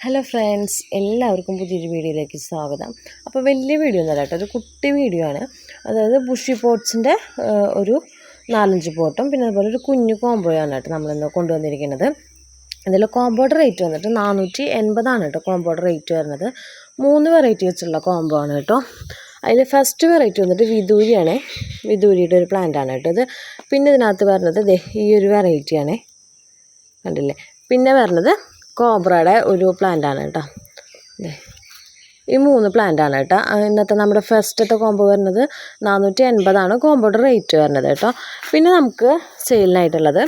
Hello friends, എല്ലാവർക്കും പുതിയൊരു വീഡിയോയിലേക്ക് സ്വാഗതം. അപ്പോൾ വലിയ വീഡിയോ ഒന്നുമല്ല കേട്ടോ, ഒരു കുട്ടി വീഡിയോ ആണ്. അതായത് ബുഷി പോട്ട്സിൻ്റെ ഒരു 4-5 പോട്ടും പിന്നെ അതുപോലെ ഒരു കുഞ്ഞു കോംബോയാണ് കേട്ടോ നമ്മളിന്ന് കൊണ്ടുവന്നിരിക്കുന്നത്. ഇതിൽ കോംബോയുടെ റേറ്റ് വന്നിട്ട് 480 കേട്ടോ കോംബോയുടെ റേറ്റ് വരുന്നത്. 3 വെറൈറ്റി വെച്ചുള്ള കോംബോ ആണ് കേട്ടോ. അതിൽ ഫസ്റ്റ് വെറൈറ്റി വന്നിട്ട് വിദൂരിയാണ്, വിദൂരിയുടെ ഒരു പ്ലാന്റാണ് കേട്ടോ ഇത്. പിന്നെ ഇതിനകത്ത് വരുന്നത് ഈ ഒരു വെറൈറ്റിയാണ്, കണ്ടില്ലേ. പിന്നെ വരുന്നത് കോബ്രയുടെ ഒരു പ്ലാന്റാണ് കേട്ടോ. ഈ 3 പ്ലാന്റാണ് കേട്ടോ ഇന്നത്തെ നമ്മുടെ ഫസ്റ്റത്തെ കോംബോ വരുന്നത്. 480 കോംബോയുടെ റേറ്റ് വരുന്നത് കേട്ടോ. പിന്നെ നമുക്ക് സെയിലിനായിട്ടുള്ളത്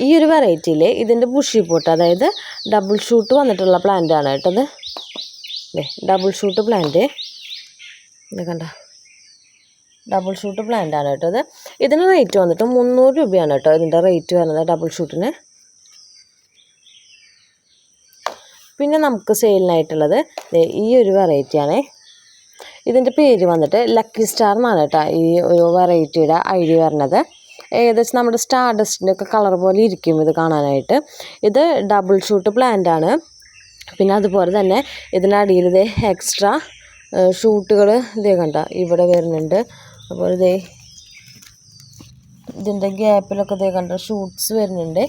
ഈ ഒരു വെറൈറ്റിയിൽ ഇതിൻ്റെ ബുഷി പോട്ട്, അതായത് ഡബിൾ ഷൂട്ട് വന്നിട്ടുള്ള പ്ലാന്റാണ് കേട്ടോ ഇത്. ഡബിൾ ഷൂട്ട് പ്ലാന്റ് ഇത് കണ്ട, ഡബിൾ ഷൂട്ട് പ്ലാന്റാണ് കേട്ടോ ഇത്. ഇതിന് റേറ്റ് വന്നിട്ട് 300 രൂപയാണ് കേട്ടോ ഇതിൻ്റെ റേറ്റ് വരുന്നത് ഡബിൾ ഷൂട്ടിന്. പിന്നെ നമുക്ക് സെയിലിനായിട്ടുള്ളത് ഈ ഒരു വെറൈറ്റിയാണ്. ഇതിൻ്റെ പേര് വന്നിട്ട് ലക്കി സ്റ്റാർ എന്നാണ് കേട്ടോ ഈ ഒരു വെറൈറ്റിയുടെ ഐഡിയ വരുന്നത്. ഏകദേശം നമ്മുടെ സ്റ്റാർ ഡസ്റ്റിൻ്റെ ഒക്കെ കളർ പോലെ ഇരിക്കും ഇത് കാണാനായിട്ട്. ഇത് ഡബിൾ ഷൂട്ട് പ്ലാന്റ് ആണ്. പിന്നെ അതുപോലെ തന്നെ ഇതിനടിയിൽ എക്സ്ട്രാ ഷൂട്ടുകൾ കണ്ട ഇവിടെ വരുന്നുണ്ട്. അതുപോലെ ഇതിൻ്റെ ഗ്യാപ്പിലൊക്കെ കണ്ട ഷൂട്ട്സ് വരുന്നുണ്ട്.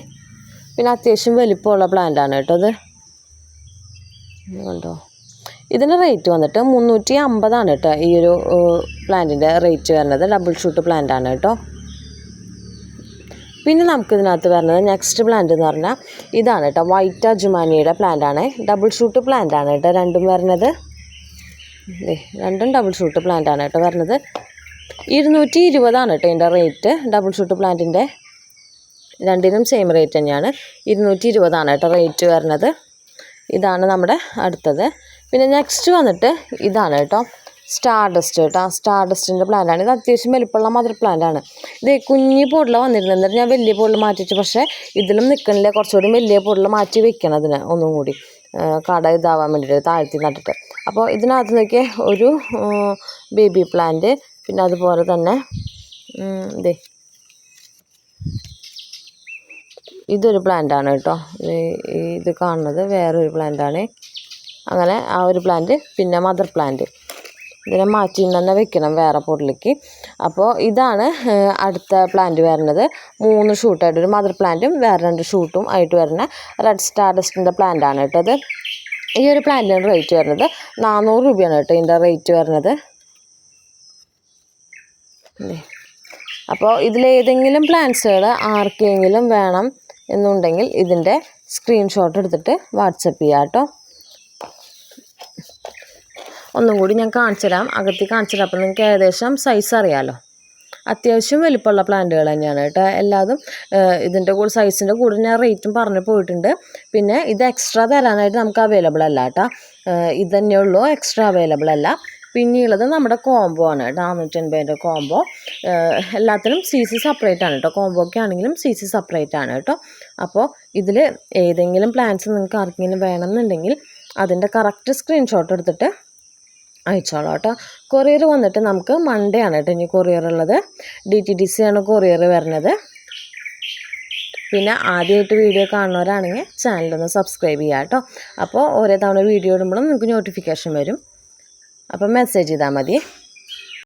പിന്നെ അത്യാവശ്യം വലിപ്പമുള്ള പ്ലാന്റ് ആണ് കേട്ടോ ഇത് കണ്ടോ. ഇതിന് റേറ്റ് വന്നിട്ട് 350 കേട്ടോ ഈ ഒരു പ്ലാന്റിൻ്റെ റേറ്റ് വരുന്നത്. ഡബിൾ ഷൂട്ട് പ്ലാന്റ് ആണ് കേട്ടോ. പിന്നെ നമുക്കിതിനകത്ത് വരുന്നത് നെക്സ്റ്റ് പ്ലാന്റ് എന്ന് പറഞ്ഞാൽ ഇതാണ് കേട്ടോ, വൈറ്റ് അജുമാനിയുടെ പ്ലാന്റ് ആണ്. ഡബിൾ ഷൂട്ട് പ്ലാന്റ് ആണ് കേട്ടോ രണ്ടും വരുന്നത്. രണ്ടും ഡബിൾ ഷൂട്ട് പ്ലാന്റ് ആണ് കേട്ടോ വരുന്നത്. 220 കേട്ടോ ഇതിൻ്റെ റേറ്റ്. ഡബിൾ ഷൂട്ട് പ്ലാന്റിൻ്റെ രണ്ടിനും സെയിം റേറ്റ് തന്നെയാണ്. 220 കേട്ടോ റേറ്റ് വരുന്നത്. ഇതാണ് നമ്മുടെ അടുത്തത്. പിന്നെ നെക്സ്റ്റ് വന്നിട്ട് ഇതാണ് കേട്ടോ, സ്റ്റാർ ഡസ്റ്റ് കേട്ടോ. സ്റ്റാർ ഡസ്റ്റിൻ്റെ പ്ലാന്റാണ് ഇത്. അത്യാവശ്യം വലിപ്പമുള്ള മദർ പ്ലാന്റാണ് ഇത്. കുഞ്ഞി പോട്ടിൽ വന്നിരുന്നത്, എന്നിട്ട് ഞാൻ വലിയ പോട്ടിൽ മാറ്റിച്ചു. പക്ഷേ ഇതിലും നിൽക്കണില്ല, കുറച്ചുകൂടി വലിയ പോട്ടിൽ മാറ്റി വെക്കണം ഇതിന് ഒന്നും കൂടി കട ഇതാവാൻ വേണ്ടിയിട്ട് താഴ്ത്തി നട്ടിട്ട്. അപ്പോൾ ഇതിനകത്ത് നോക്കിയ ഒരു ബേബി പ്ലാന്റ്, പിന്നെ അതുപോലെ തന്നെ ഇതൊരു പ്ലാന്റാണ് കേട്ടോ. ഇത് കാണുന്നത് വേറൊരു പ്ലാന്റാണ്. അങ്ങനെ ആ ഒരു പ്ലാന്റ്, പിന്നെ മദർ പ്ലാന്റ് ഇതിനെ മാറ്റി തന്നെ വെക്കണം വേറെ പോട്ടിലേക്ക്. അപ്പോൾ ഇതാണ് അടുത്ത പ്ലാന്റ് വരുന്നത്. 3 ഷൂട്ടായിട്ട് ഒരു മദർ പ്ലാന്റും വേറെ 2 ഷൂട്ടും ആയിട്ട് വരുന്ന റെഡ് സ്റ്റാർ ഡസ്റ്റിൻ്റെ പ്ലാന്റാണ് കേട്ടോ ഇത്. ഈ ഒരു പ്ലാന്റിൻ്റെ റേറ്റ് വരുന്നത് 400 രൂപയാണ് കേട്ടോ ഇതിൻ്റെ റേറ്റ് വരുന്നത്. അപ്പോൾ ഇതിലേതെങ്കിലും പ്ലാന്റ്സുകൾ ആർക്കെങ്കിലും വേണം എന്നുണ്ടെങ്കിൽ ഇതിൻ്റെ സ്ക്രീൻഷോട്ട് എടുത്തിട്ട് വാട്സപ്പ് ചെയ്യാം കേട്ടോ. ഒന്നും കൂടി ഞാൻ കാണിച്ചു തരാം, അകത്തി കാണിച്ചു തരാം. അപ്പോൾ നിങ്ങൾക്ക് ഏകദേശം സൈസ് അറിയാമല്ലോ. അത്യാവശ്യം വലിപ്പമുള്ള പ്ലാന്റുകൾ തന്നെയാണ് കേട്ടോ എല്ലാതും. ഇതിൻ്റെ കൂടെ സൈസിൻ്റെ കൂടെ ഞാൻ റേറ്റും പറഞ്ഞു പോയിട്ടുണ്ട്. പിന്നെ ഇത് എക്സ്ട്രാ തരാനായിട്ട് നമുക്ക് അവൈലബിൾ അല്ല കേട്ടോ. ഇത് തന്നെയുള്ളൂ, എക്സ്ട്രാ അവൈലബിൾ അല്ല. പിന്നെയുള്ളത് നമ്മുടെ കോംബോ ആണ്, 480 കോംബോ. എല്ലാത്തിനും CC സെപ്പറേറ്റ് ആണ് കേട്ടോ. കോംബോയ്ക്ക് ആണെങ്കിലും CC സെപ്പറേറ്റ് ആണ് കേട്ടോ. അപ്പോൾ ഇതിൽ ഏതെങ്കിലും പ്ലാൻസ് നിങ്ങൾക്ക് ആർക്കെങ്കിലും വേണമെന്നുണ്ടെങ്കിൽ അതിൻ്റെ കറക്റ്റ് സ്ക്രീൻഷോട്ട് എടുത്തിട്ട് അയച്ചോളാം കേട്ടോ. കൊറിയർ വന്നിട്ട് നമുക്ക് മൺഡേ ആണ് കേട്ടോ ഇനി കൊറിയർ ഉള്ളത്. DTDC ആണ് കൊറിയർ വരുന്നത്. പിന്നെ ആദ്യമായിട്ട് വീഡിയോ കാണുന്നവരാണെങ്കിൽ ചാനലൊന്ന് സബ്സ്ക്രൈബ് ചെയ്യുക കേട്ടോ. അപ്പോൾ ഓരോ തവണ വീഡിയോ ഇടുമ്പോഴും നിങ്ങൾക്ക് നോട്ടിഫിക്കേഷൻ വരും. അപ്പം മെസ്സേജ് ചെയ്താൽ മതി.